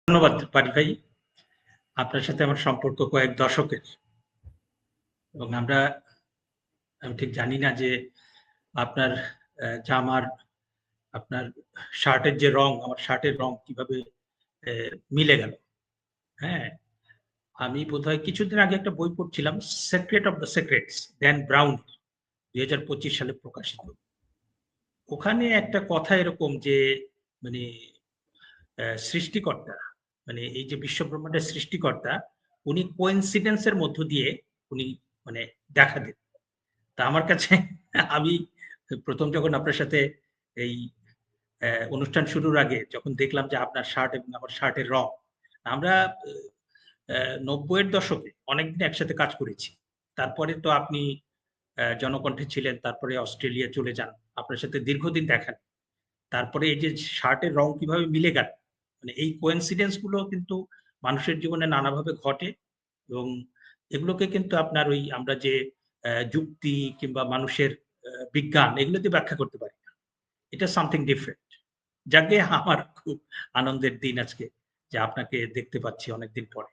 ধন্যবাদ পারি ভাই। আপনার সাথে আমার সম্পর্ক কয়েক দশকের এবং আমি ঠিক জানি না যে আপনার জামার আপনার শার্টের যে রং, আমার শার্টের রং কিভাবে মিলে গেল। হ্যাঁ? আমি বোধহয় কিছুদিন আগে একটা বই পড়ছিলাম 'secret of the secrets' Dan Brown ২০২৫ সালে প্রকাশিত। ওখানে একটা কথা এরকম যে মানে সৃষ্টিকর্তা মানে এই যে বিশ্বব্রহ্মাণ্ডের সৃষ্টিকর্তা উনি কোইন্সিডেন্স এর মধ্য দিয়ে উনি মানে দেখা দেন। তা আমার কাছে আমি ১ম যখন আপনার সাথে এই অনুষ্ঠান শুরুর আগে যখন দেখলাম যে আপনার শার্ট এবং আমার শার্টের রং, আমরা ৯০ এর দশকে অনেকদিন একসাথে কাজ করেছি। তারপরে তো আপনি জনকণ্ঠে ছিলেন, তারপরে অস্ট্রেলিয়া চলে যান। আপনার সাথে দীর্ঘদিন দেখা নেই। তারপরে এই যে শার্টের রং কিভাবে মিলে গেল, মানে এই কোইন্সিডেন্স গুলো কিন্তু মানুষের জীবনে নানাভাবে ঘটে এবং এগুলোকে কিন্তু আপনার ওই আমরা যে যুক্তি কিংবা মানুষের বিজ্ঞান এগুলো দিয়ে ব্যাখ্যা করতে পারি না। এটা সামথিং ডিফারেন্ট। যাকগে আমার খুব আনন্দের দিন আজকে যে আপনাকে দেখতে পাচ্ছি অনেকদিন পরে।